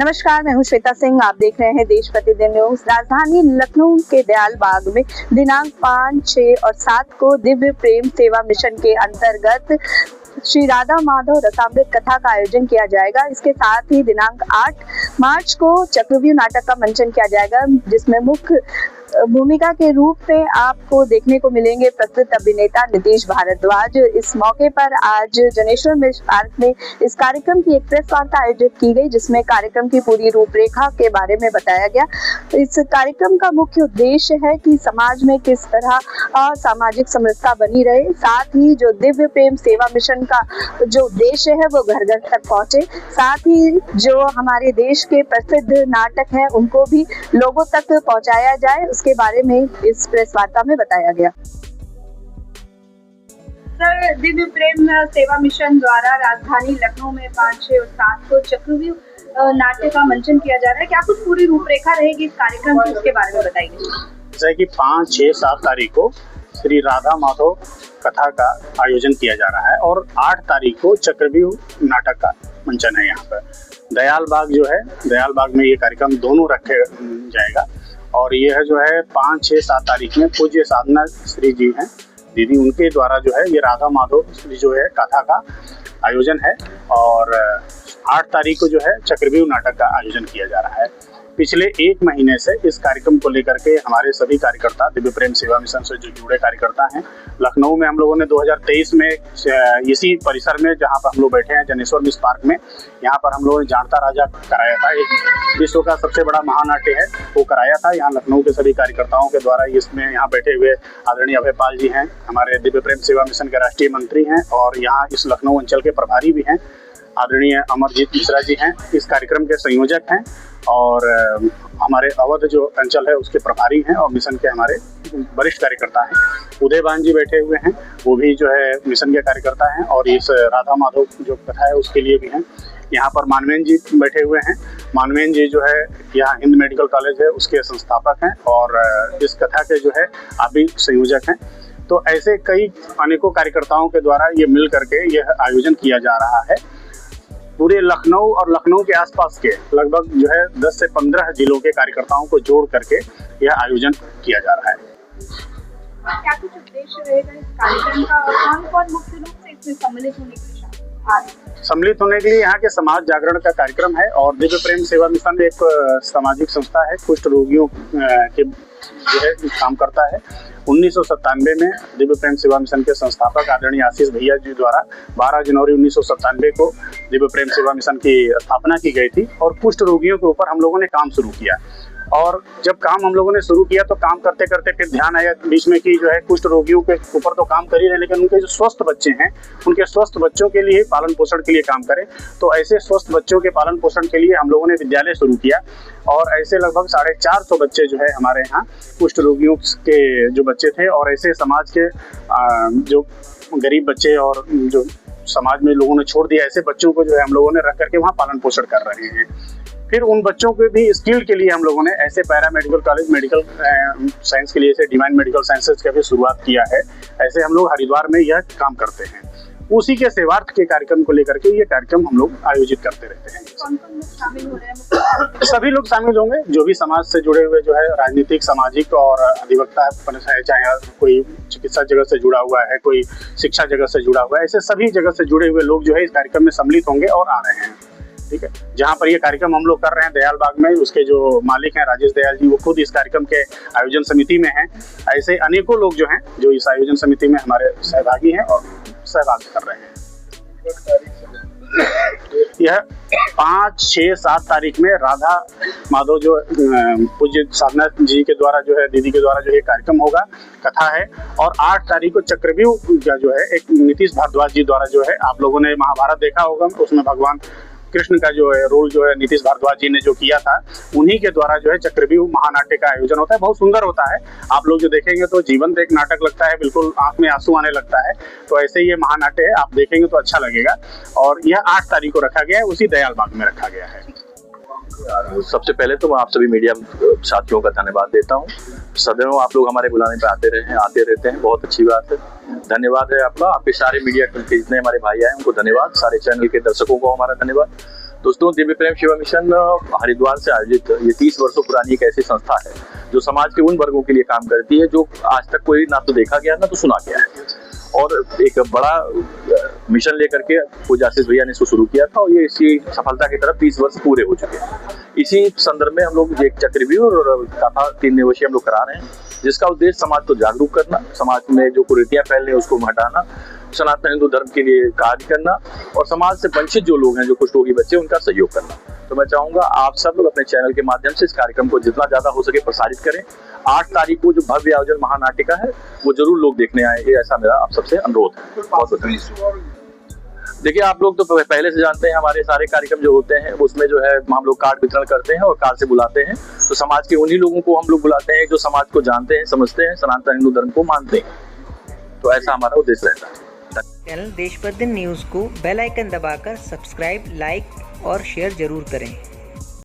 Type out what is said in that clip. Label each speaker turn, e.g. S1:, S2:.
S1: नमस्कार, मैं हूं श्वेता सिंह। आप देख रहे हैं देश प्रतिदिन न्यूज। राजधानी लखनऊ के दयाल बाग में दिनांक 5, 6 और 7 को दिव्य प्रेम सेवा मिशन के अंतर्गत श्री राधा माधव रसामृत कथा का आयोजन किया जाएगा। इसके साथ ही दिनांक 8 मार्च को चक्रव्यूह नाटक का मंचन किया जाएगा, जिसमें मुख्य भूमिका के रूप में आपको देखने को मिलेंगे प्रसिद्ध अभिनेता नीतीश भारद्वाज। इस मौके पर आज जनेश्वर मिश्र पार्क में इस कार्यक्रम की एक प्रेस वार्ता आयोजित की गई, जिसमें कार्यक्रम की पूरी रूपरेखा के बारे में बताया गया। इस कार्यक्रम का मुख्य उद्देश्य है कि समाज में किस तरह सामाजिक समरसता बनी रहे, साथ ही जो दिव्य प्रेम सेवा मिशन का जो उद्देश्य है वो घर घर तक पहुंचे, साथ ही जो हमारे देश के प्रसिद्ध नाटक हैं उनको भी लोगों तक पहुंचाया जाए, के बारे में इस प्रेस वार्ता में बताया गया। सर, दिव्य प्रेम सेवा मिशन द्वारा राजधानी लखनऊ में 5, 6 और 7 को चक्रव्यूह नाट्य का मंचन किया जा रहा है। क्या कुछ पूरी रूपरेखा रहेगी इस कार्यक्रम की, उसके बारे में बताइए।
S2: जैसे कि 5, 6, 7 तारीख को श्री राधा माधव कथा का आयोजन किया जा रहा है और 8 तारीख को चक्रव्यूह नाटक का मंचन है। यहाँ पर दयाल बाग जो है, दयाल बाग में ये कार्यक्रम दोनों रखे जाएगा। और यह जो है 5, 6, 7 तारीख में पूज्य साधना श्री जी हैं दीदी, उनके द्वारा जो है ये राधा माधव श्री जो है कथा का आयोजन है। और 8 तारीख को जो है चक्रव्यूह नाटक का आयोजन किया जा रहा है। पिछले 1 महीने से इस कार्यक्रम को लेकर के हमारे सभी कार्यकर्ता, दिव्य प्रेम सेवा मिशन से जो जुड़े कार्यकर्ता हैं, लखनऊ में हम लोगों ने 2023 में इसी परिसर में जहां पर हम लोग बैठे हैं जनेश्वर मिश्र पार्क में, यहाँ पर हम लोगों ने जानता राजा कराया था। एक विश्व का सबसे बड़ा महानाट्य है वो कराया था यहाँ लखनऊ के सभी कार्यकर्ताओं के द्वारा। इसमें यहाँ बैठे हुए आदरणीय अभयपाल जी हैं, हमारे दिव्य प्रेम सेवा मिशन के राष्ट्रीय मंत्री हैं और यहाँ इस लखनऊ अंचल के प्रभारी भी हैं। आदरणीय अमरजीत मिश्रा जी हैं, इस कार्यक्रम के संयोजक हैं। और हमारे अवध जो अंचल है उसके प्रभारी हैं और मिशन के हमारे वरिष्ठ कार्यकर्ता हैं। उदयबान जी बैठे हुए हैं, वो भी जो है मिशन के कार्यकर्ता हैं और इस राधा माधव जो कथा है उसके लिए भी हैं। यहाँ पर मानवेंद्र जी बैठे हुए हैं। मानवेंद्र जी जो है यहाँ हिंद मेडिकल कॉलेज है उसके संस्थापक हैं और इस कथा के जो है आप भी संयोजक हैं। तो ऐसे कई अनेकों कार्यकर्ताओं के द्वारा ये मिल करके यह आयोजन किया जा रहा है। पूरे लखनऊ और लखनऊ के आसपास के लगभग जो है 10 से 15 जिलों के कार्यकर्ताओं को जोड़ करके यह आयोजन किया जा रहा है।
S1: क्या कुछ उद्देश्य रहेगा इस कार्यक्रम का और कौन मुख्य रूप से इसमें सम्मिलित होने के लिए?
S2: सम्मिलित होने के लिए यहाँ के समाज जागरण का कार्यक्रम है और दिव्य प्रेम सेवा मिशन एक सामाजिक संस्था है, कुष्ठ रोगियों के जो है काम करता है। 1997 में दिव्य प्रेम सेवा मिशन के संस्थापक आदरणीय आशीष भैया जी द्वारा 12 जनवरी 1997 को दिव्य प्रेम सेवा मिशन की स्थापना की गई थी और कुष्ठ रोगियों के ऊपर हम लोगों ने काम शुरू किया। और जब काम हम लोगों ने शुरू किया तो काम करते करते फिर ध्यान आया बीच में कि जो है कुष्ठ रोगियों के ऊपर तो काम कर ही रहे, लेकिन उनके जो स्वस्थ बच्चे हैं उनके स्वस्थ बच्चों के लिए पालन पोषण के लिए काम करें। तो ऐसे स्वस्थ बच्चों के पालन पोषण के लिए हम लोगों ने विद्यालय शुरू किया और ऐसे लगभग 450 बच्चे जो है हमारे यहाँ कुष्ठ रोगियों के जो बच्चे थे और ऐसे समाज के जो गरीब बच्चे और जो समाज में लोगों ने छोड़ दिया, ऐसे बच्चों को जो है हम लोगों ने रख करके वहाँ पालन पोषण कर रहे हैं। फिर उन बच्चों के भी स्किल के लिए हम लोगों ने ऐसे para medical college medical science के लिए ऐसे डिवाइन मेडिकल साइंसेज का भी शुरुआत किया है। ऐसे हम लोग हरिद्वार में यह काम करते हैं। उसी के सेवार्थ के कार्यक्रम को लेकर के ये कार्यक्रम हम लोग आयोजित करते रहते हैं।
S1: कौन-कौन लोग शामिल हो रहे हैं?
S2: सभी लोग शामिल होंगे जो भी समाज से जुड़े हुए जो है राजनीतिक, सामाजिक और अधिवक्ता है, चाहे कोई चिकित्सा जगत से जुड़ा हुआ है, कोई शिक्षा जगत से जुड़ा हुआ है, ऐसे सभी जगत से जुड़े हुए लोग जो है इस कार्यक्रम में सम्मिलित होंगे और आ रहे हैं। ठीक है, जहाँ पर ये कार्यक्रम हम लोग कर रहे हैं दयाल बाग में, उसके जो मालिक हैं राजेश दयाल जी, वो खुद इस कार्यक्रम के आयोजन समिति में हैं। ऐसे अनेकों लोग जो हैं जो इस आयोजन समिति में हमारे सहभागी हैं और सहभाग कर रहे हैं। यह 5, 6, 7 तारीख में राधा माधव जो पूज्य साधना जी के द्वारा जो है दीदी के द्वारा जो ये कार्यक्रम होगा, कथा है। और 8 तारीख को चक्रव्यूह का जो है एक नीतीश भारद्वाज जी द्वारा जो है, आप लोगों ने महाभारत देखा होगा, उसमें भगवान कृष्ण का जो है रोल जो है नीतीश भारद्वाज जी ने जो किया था, उन्हीं के द्वारा जो है चक्रव्यूह महानाट्य का आयोजन होता है। बहुत सुंदर होता है, आप लोग जो देखेंगे तो जीवंत एक नाटक लगता है, बिल्कुल आंख में आंसू आने लगता है। तो ऐसे ये महानाट्य है, आप देखेंगे तो अच्छा लगेगा। और यह 8 तारीख को रखा गया है, उसी दयाल बाग में रखा गया है।
S3: सबसे पहले तो मैं आप सभी मीडिया साथियों का धन्यवाद देता हूँ। सदैव आप लोग हमारे बुलाने पे आते रहते हैं, बहुत अच्छी बात है। धन्यवाद है आपका, आपके सारे मीडिया के जितने हमारे भाई आए उनको धन्यवाद, सारे चैनल के दर्शकों को हमारा धन्यवाद। दोस्तों, दिव्य प्रेम सेवा मिशन हरिद्वार से आयोजित ये 30 वर्षों पुरानी एक ऐसी संस्था है जो समाज के उन वर्गों के लिए काम करती है जो आज तक कोई ना तो देखा गया ना तो सुना गया है, और एक बड़ा मिशन लेकर के पूज्य आशीष भैया ने इसको शुरू किया था और ये इसी सफलता की तरफ 30 वर्ष पूरे हो चुके हैं। इसी संदर्भ में हम लोग एक चक्रव्यूह और कथा 3 दिवसीय हम लोग करा रहे हैं, जिसका उद्देश्य समाज को जागरूक करना, समाज में जो कुरीतियां फैल रही हैं उसको हटाना, सनातन हिंदू धर्म के लिए कार्य करना और समाज से वंचित जो लोग हैं, जो कुष्ठरोगी बच्चे, उनका सहयोग करना। तो मैं चाहूंगा आप सब लोग अपने चैनल के माध्यम से इस कार्यक्रम को जितना ज्यादा हो सके प्रसारित करें। 8 तारीख को जो भव्य आयोजन महानाटिका है वो जरूर लोग देखने आए, ये ऐसा मेरा आप सबसे अनुरोध है। बहुत देखिए, आप लोग तो पहले से जानते हैं हमारे सारे कार्यक्रम जो होते हैं उसमें जो है हम लोग कार्ड वितरण करते हैं और कार्ड से बुलाते हैं, तो समाज के उन्हीं लोगों को हम लोग बुलाते हैं जो समाज को जानते हैं, समझते हैं, सनातन हिंदू धर्म को मानते हैं। तो ऐसा हमारा उद्देश्य रहता है।
S4: चैनल देश प्रतिदिन न्यूज़ को बेल आइकन दबाकर सब्सक्राइब, लाइक और शेयर जरूर करें।